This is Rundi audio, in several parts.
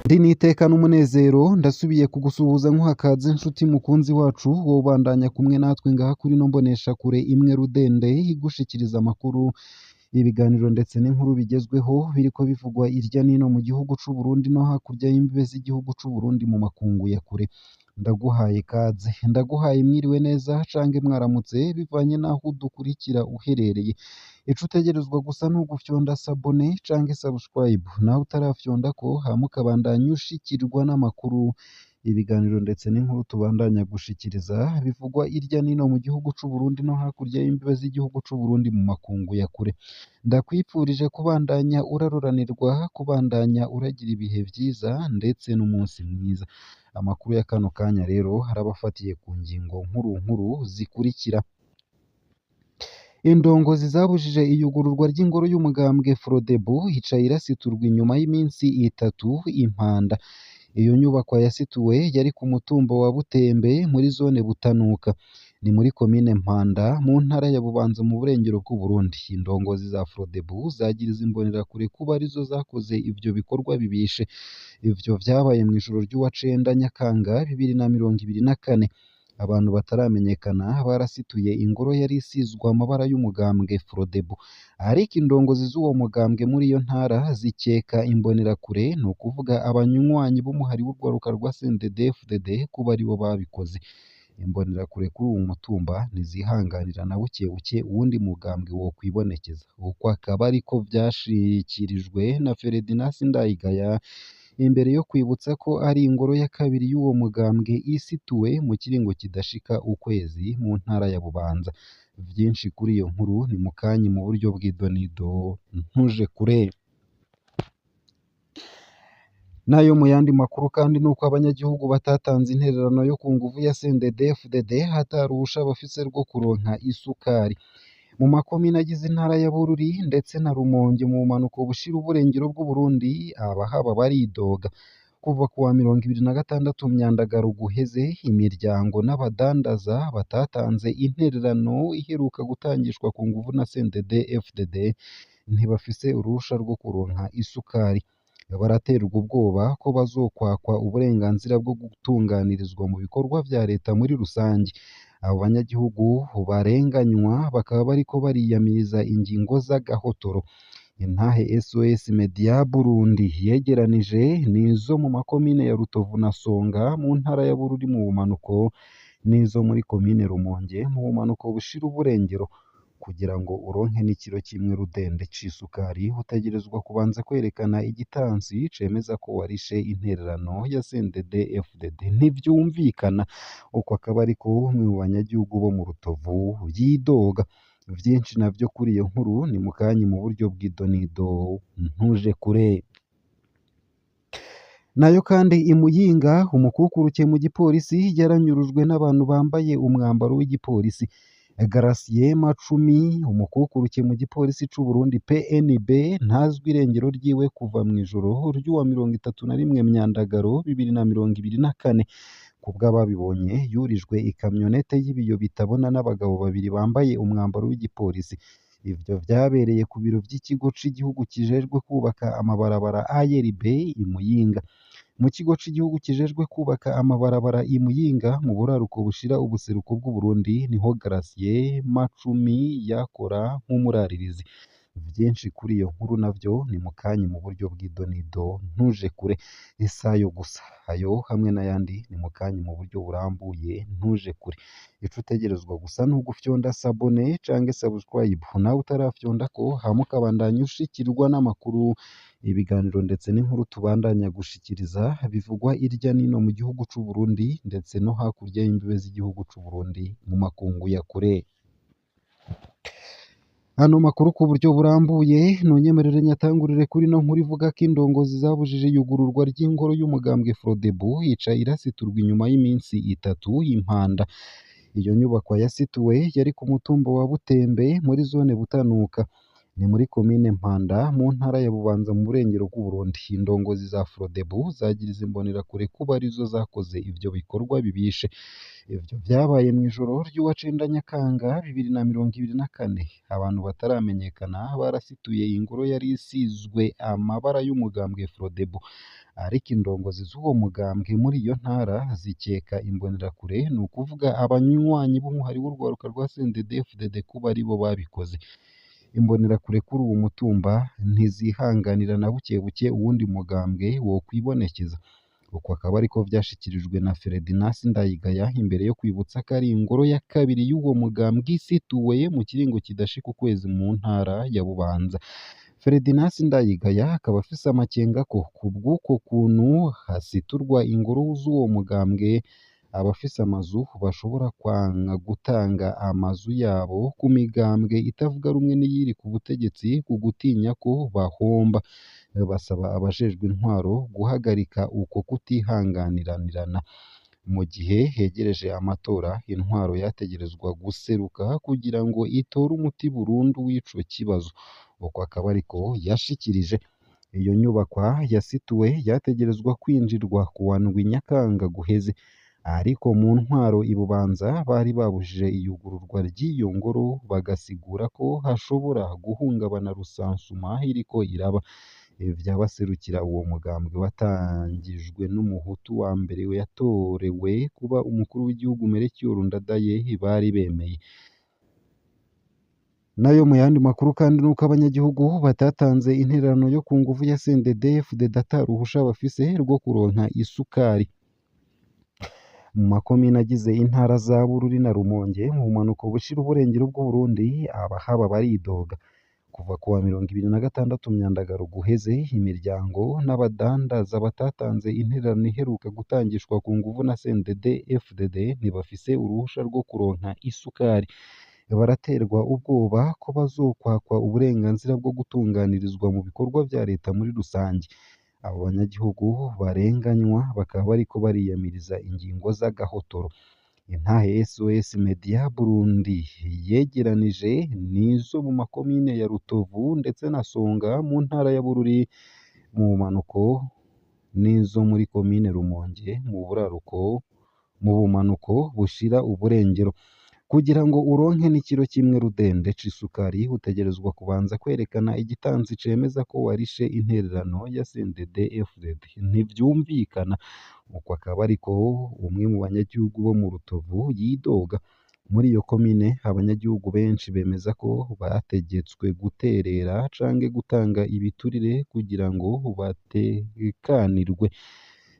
Ndi n'iteka n'umunezero ndasubiye kugusuhuza nkuhakaze nshuti mukunzi wacu wobandanya kumwe natwe ngaha kuri no mbonesha kure imwe rudende igushikiriza amakuru ibiganiro ndetse n'inkuru bigezweho biriko bivugwa irya nino mu gihugu c'u Burundi no hakurya y'imbibe z'igihugu c'u Burundi mu makungu ya kure ndaguhaye kaze ndaguhaye mwiriwe neza cange mwaramutse bivanye naho udukurikira uherereye ico utegerezwa gusa n'ugufyonda sabone cange subscribe naho utarafyonda ko hama ukabandanya ushikirwa n'amakuru ibiganiro ndetse n'inkuru tubandanya gushikiriza bivugwa irya nino mu gihugu c'u Burundi no hakurya y'imbibe z'igihugu c'u Burundi mu makungu ya kure ndakwipfurije kubandanya uraroranirwa kubandanya uragira ibihe vyiza ndetse n'umunsi mwiza amakuru ya kano kanya rero harabafatiye ku ngingo nkuru zikurikira indongozi zabujije iyugururwa ry'ingoro y'umugambwe Frodebu hicaye irasiturwa inyuma y'iminsi itatu impanda iyo nyubakwa yasituwe yari ku mutumba wa Butembe muri zone Butanuka ni muri komine Mpanda mu ntara ya Bubanza mu burengero bw'u Burundi indongozi za Frodebu zagiriza imbonerakure kuba arizo zakoze ivyo bikorwa bibishe ivyo vyabaye mu ijoro ry'uwa 9 Nyakanga 2024 abantu bataramenyekana barasituye ingoro yari isizwe amabara y'umugambwe Frodebu ariko indongozi z'uwo mugambwe muri iyo ntara zikeka imbonerakure ni ukuvuga abanywanyi b'umuhari w'urwaruka rwa CNDD-FDD kuba aribo babikoze imbonerakure kuri uwo mutumba ntizihanganira na buke uwundi mugambwe wo kwibonekeza uko akaba ariko vyashikirijwe na Ferdinand Ndayigaya imbere yo kwibutsa ko ari ingoro ya kabiri y'uwo mugambwe isituwe mu kiringo kidashika ukwezi mu ntara ya Bubanza vyinshi kuri iyo nkuru ni mukanyi mu buryo bw'idonido ntuje kure nayo mu yandi makuru kandi nuko abanyagihugu batatanze intererano yo ku nguvu ya CNDD-FDD hatarusha bafise rwo kuronka isukari mu makomine agize intara ya Bururi ndetse na Rumonge mu bumanuko bushira uburengero bw'u Burundi abahaba baridoga kuva kuwa 26 Myandagaro guheze imiryango n'abadandaza batatanze intererano iheruka gutangishwa ku nguvu na CNDD-FDD ntibafise urusha rwo kuronka isukari baraterwa ubwoba ko bazokwakwa uburenganzira bwo gutunganirizwa mu bikorwa vya leta muri rusange abo banyagihugu barenganywa bakaba bariko bariyamiriza ingingo z'agahotoro intahe SOS Media Burundi yegeranije nizo mu makomine ya Rutovu na Songa mu ntara ya Bururi mu bumanuko nizo muri komine Rumonge mu bumanuko bushira uburengero kugira ngo uronke n'ikiro kimwe rudende c'isukari utegerezwa kubanza kwerekana igitansi cemeza ko warishe intererano ya CNDD-FDD ntivyumvikana uko akaba ariko umwe mu banyagihugu bo mu Rutovu yidoga vyinshi navyo kuri iyo nkuru ni mukanyi mu buryo bw'idonido ntuje kure nayo kandi imuyinga umukukuruke mu gipolisi yaranyurujwe n'abantu bambaye umwambaro w'igipolisi Garasiye Macumi umukukuruke mu gipolisi c'u Burundi PNB ntazwi irengero ryiwe kuva mu ijoro ry'uwa 31 Myandagaro 2024 kubw'ababibonye yurijwe ikamyonete y'ibiyo bitabona n'abagabo babiri bambaye umwambaro w'igipolisi ivyo vyabereye ku biro vy'ikigo c'igihugu kijejwe kubaka amabarabara ARB imuyinga mu kigo c'igihugu kijejwe kubaka amabarabara imuyinga mu buraruko bushira ubuseruko bw'u Burundi niho Garasiye Macumi yakora nk'umuraririzi vyinshi kuri iyo nkuru navyo ni mukanyi mu buryo bw'idonido ntuje kure isayo gusa ayo hamwe n'ayandi ni mukanyi mu buryo burambuye ntuje kure ico utegerezwa gusa n'ugufyonda sabone cange subscribe nawe utarafyonda ko hama ukabandanya ushikirwa n'amakuru ibiganiro ndetse n'inkuru tubandanya gushikiriza bivugwa irya nino mu gihugu c'u Burundi ndetse no hakurya y'imbibe z'igihugu c'u Burundi mu makungu ya kure Ano makuru ku buryo burambuye nonyemerere nyatangurire kuri no nkuru ivuga ko indongozi zabujije yugururwa ry'ingoro y'umugambwe Frodebu yicaye irasiturwa inyuma y'iminsi itatu y'impanda iyo nyubakwa yasituwe yari ku mutumba wa Butembe muri zone Butanuka ni muri komine Mpanda mu ntara ya Bubanza mu burengero bw'Uburundi. Indongozi za Frodebu zagiriza imbonerakure kuba arizo zakoze ivyo bikorwa bibishe. Ivyo vyabaye mw'ijoro ry'uwa cenda Nyakanga 2024. Abantu bataramenyekana barasituye ingoro yari isizwe amabara y'umugambwe Frodebu, ariko indongozi z'uwo mugambwe muri iyo ntara zikeka imbonerakure, ni ukuvuga abanywanyi b'umuhari w'urwaruka rwa CNDD-FDD kuba aribo babikoze. Imbonerakure kuri uwo mutumba ntizihanganira na bukebuke uwundi mugambwe wokwibonekeza. Uko akaba ariko vyashikirijwe na Ferdinand Sindayigaya imbere yo kwibutsa ko ari ingoro ya kabiri y'uwo mugambwe isituwe mu kiringo kidashika ukwezi mu ntara ya Bubanza. Ferdinand Sindayigaya akaba afise amakenga ko kubw'uko kuntu hasiturwa ingoro z'uwo mugambwe, abafise amazu bashobora kwanka gutanga amazu yabo ku migambwe itavuga rumwe n'iyiri ku butegetsi ku gutinya ko bahomba. Basaba abajejwe intwaro guhagarika uko kutihanganiranirana. Mu gihe hegereje amatora, intwaro yategerezwa guseruka kugira ngo itore umuti burundu w'ico kibazo. Uko akaba ariko yashikirije. Iyo nyubakwa yasituwe yategerezwa kwinjirwa ku wa ndwi Nyakanga guheze, ariko mu ntwaro i Bubanza bari babujije iyugururwa ry'iyo ngoro, bagasigura ko hashobora guhungabana rusansuma iriko iraba. Vyabaserukira uwo mugambwe watangijwe n'umuhutu wa mbere yatorewe kuba umukuru w'igihugu Melchior Ndadaye bari bemeye. Nayo mu yandi makuru kandi nuko abanyagihugu batatanze intererano yo ku nguvu ya CNDD-FDD ata ruhusha bafise rwo kuronka isukari. Mu makomine agize intara za Bururi na Rumonge mu bumanuko bushira uburengero bw'Uburundi, abahaba baridoga. Kuva ku wa 26 Myandagaro guheze, imiryango n'abadandaza batatanze intererano iheruka gutangishwa ku nguvu na CNDD-FDD ntibafise uruhusha rwo kuronka isukari. Baraterwa ubwoba ko bazokwakwa uburenganzira bwo gutunganirizwa mu bikorwa vya leta muri rusange. Abo banyagihugu barenganywa bakaba bariko bariyamiriza ingingo z'agahotoro. Intahe SOS Media Burundi yegeranije nizo mu makomine ya Rutovu ndetse na Songa mu ntara ya Bururi mu bumanuko, nizo muri komine Rumonge mu buraruko mu bumanuko bushira uburengero. Kugira ngo uronke n'ikiro kimwe rudende c'isukari utegerezwa kubanza kwerekana igitansi cemeza ko warishe intererano ya CNDD-FDD. Ntivyumvikana. Uko akaba ariko umwe mu banyagihugu bo mu Rutovu yidoga. Muri iyo komine abanyagihugu benshi bemeza ko bategetswe guterera canke gutanga ibiturire kugira ngo batekanirwe.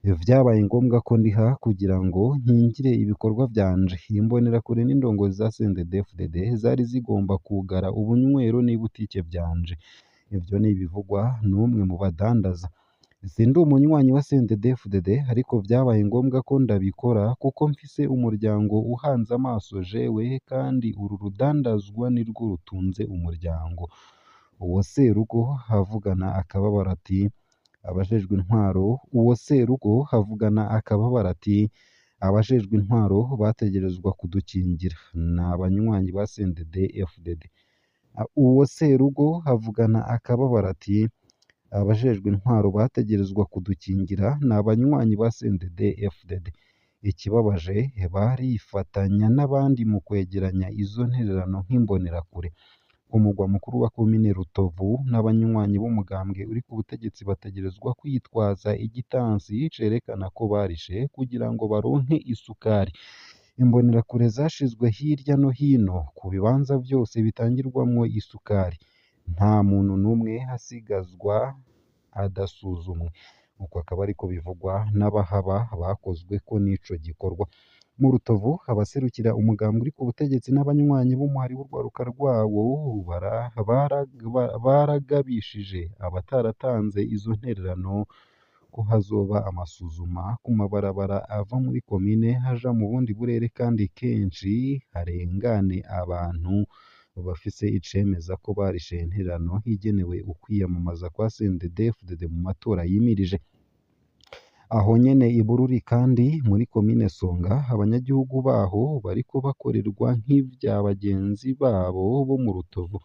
Vyabaye ngombwa ko ndiha kugira ngo nkingire ibikorwa vyanje. Imbonerakure n'indongozi za CNDD-FDD zari zigomba kugara ubunywero n'ibutike vyanje. Ivyo ni ibivugwa n'umwe mu badandaza. Sindi umunywanyi wa CNDD-FDD, ariko vyabaye ngombwa ko ndabikora kuko mfise umuryango uhanze amaso jewe, kandi uru rudandazwa nirwo rutunze umuryango. Uwo Serugo havugana akababaro ati abajejwe intwaro abajejwe intwaro bategerezwa kudukingira, ni abanywanyi ba CNDD-FDD. Uwo Serugo havugana akababaro ati abajejwe intwaro bategerezwa kudukingira, ni abanywanyi ba CNDD-FDD. Ikibabaje barifatanya n'abandi mu kwegeranya izo ntererano nk'imbonerakure. Umugwa mukuru wa komine Rutovu n'abanywanyi b'umugambwe uri ku butegetsi bategerezwa kwitwaza igitansi cerekana ko barishe kugira ngo baronke isukari. Imbonerakure zashizwe hirya no hino ku bibanza vyose bitangirwamwo isukari. Nta muntu n'umwe hasigazwa adasuzumwe. Uko akaba ariko bivugwa n'abahaba bakozweko n'ico gikorwa. Mu Rutovu abaserukira umugambwe uri ku butegetsi n'abanywanyi b'umuhari w'urwaruka rwawo baragabishije abataratanze izo ntererano ko hazoba amasuzuma ku mabarabara ava muri komine haja mu bundi burere, kandi kenshi harengane abantu bafise icemeza ko barishe intererano igenewe ukwiyamamaza kwa CNDD-FDD mu matora yimirije. Aho nyene i Bururi kandi muri komine Songa abanyagihugu baho bariko bakorerwa nk'ivya bagenzi babo bo mu Rutovu.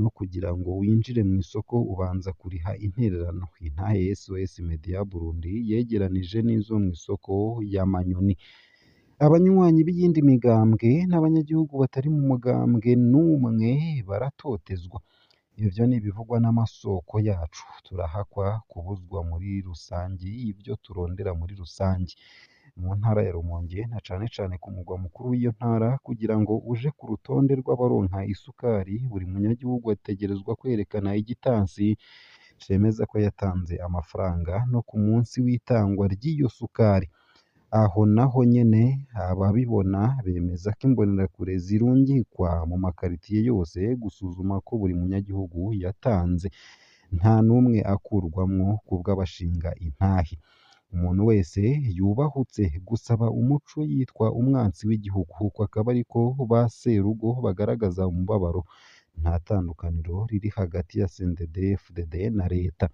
no kugira ngo winjire mu isoko ubanza kuriha intererano. Intahe SOS Media Burundi yegeranije n'izo mu isoko ya Manyoni. Abanywanyi b'iyindi migambwe n'abanyagihugu batari mu mugambwe n'umwe baratotezwa. Ivyo ni ibivugwa n'amasoko yacu. Turahakwa kubuzwa muri rusangi ibyo turondera muri rusangi. Mu ntara ya Rumonge na cane cane ku mugwa mukuru w'iyo ntara, kugira ngo uje ku rutonde rw'abaronka isukari, buri munyagihugu ategerezwa kwerekana igitansi cemeza ko yatanze amafaranga no ku munsi w'itangwa ry'iyo sukari. Aho naho nyene ababibona bemeza ko imbonerakure zirungikwa mu makaritiye yose gusuzuma ko buri munyagihugu yatanze, nta n'umwe akurwamwo kubw'abashinga intahe. Umuntu wese yubahutse gusaba umuco yitwa umwansi w'igihugu, uko akaba ariko ba serugo bagaragaza umubabaro. Nta tandukaniro riri hagati ya CNDD-FDD na leta.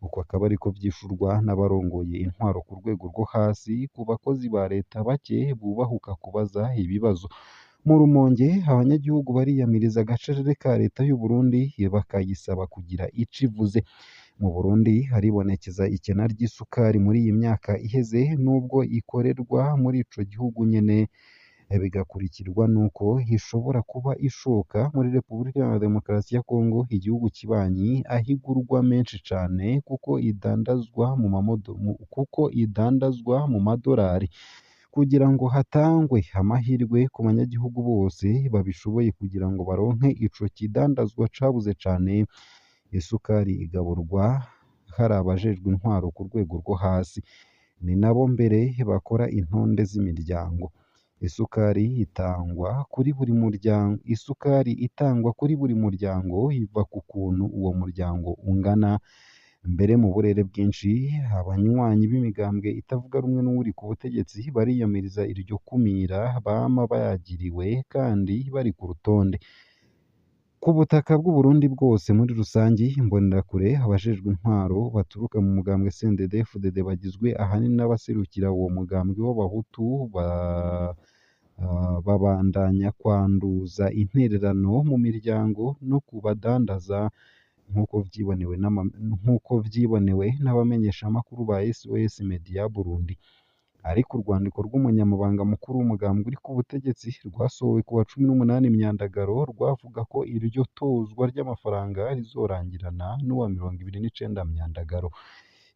Uko akaba ariko vyishurwa n'abarongoye intwaro ku rwego rwo hasi ku bakozi ba leta bake bubahuka kubaza ibibazo. Mu Rumonge abanyagihugu bariyamiriza agacerere ka leta y'u Burundi bakayisaba kugira ico ivuze. Mu Burundi haribonekeza ikena ry'isukari muri iyi myaka iheze, nubwo ikorerwa muri ico gihugu nyene, bigakurikirwa n'uko ishobora kuba ishoka muri Repubulika Iharanira Demokarasi ya Kongo, igihugu kibanyi, aho igurwa menshi cane kuko idandazwa mu madorari. Kugira ngo hatangwe amahirwe ku banyagihugu bose babishoboye kugira ngo baronke ico kidandazwa cabuze cane, isukari igaburwa hari abajejwe intwaro ku rwego rwo hasi, ni nabo mbere bakora intonde z'imiryango. Isukari itangwa kuri buri muryango iva ku kuntu uwo muryango ungana. Mbere mu burere bwinshi abanywanyi b'imigambwe itavuga rumwe n'uwuri ku butegetsi bariyamiriza iryo kumira bama bayagiriwe kandi bari ku rutonde. Ku butaka bw'u Burundi bwose muri rusangi, imbonerakure, abajejwe intwaro baturuka mu mugambwe CNDD-FDD bagizwe ahanini n'abaserukira uwo mugambwe w'abahutu babandanya kwanduza intererano mu miryango no kubadandaza nk'uko vyibonewe n'abamenyeshamakuru ba SOS Media Burundi. Ariko urwandiko rw'umunyamabanga mukuru w'umugambwe uri ku butegetsi rwasohowe ku wa 18 Myandagaro rwavuga ko iryo tozwa ry'amafaranga rizorangirana n'uwa 29 Myandagaro.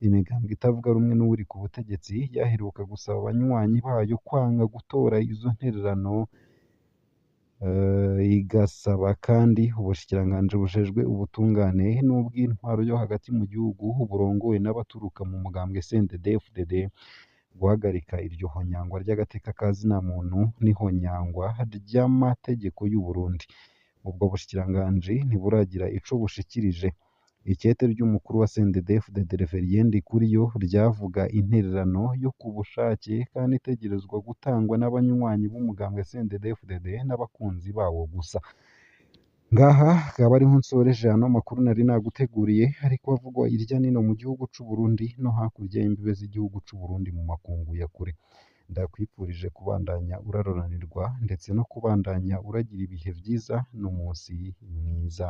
Imigambwe itavuga rumwe n'uwuri ku butegetsi yaheruka gusaba abanywanyi bayo kwanga gutora izo ntererano, igasaba kandi ubushikiranganji bujejwe ubutungane n'ubw'intwaro yo hagati mu gihugu burongowe n'abaturuka mu mugambwe CNDD-FDD guhagarika iryo honyangwa ry'agateka ka zina muntu n'ihonyangwa ry'amategeko y'u Burundi. Ubwo bushikiranganji ntiburagira ico bushikirije. Ikete ry'umukuru wa CNDD-FDD Reverien Ndikuriyo ryavuga intererano yo ku bushake kandi itegerezwa gutangwa n'abanywanyi b'umugambwe CNDD-FDD n'abakunzi bawo gusa. Ngaha akaba ariho nsoreje ano makuru nari naguteguriye, ariko avugwa irya nino mu gihugu c'u Burundi no hakurya y'imbibe z'igihugu c'u Burundi mu makungu ya kure. Ndakwifurije kubandanya uraroranirwa ndetse no kubandanya uragira ibihe vyiza n'umunsi mwiza.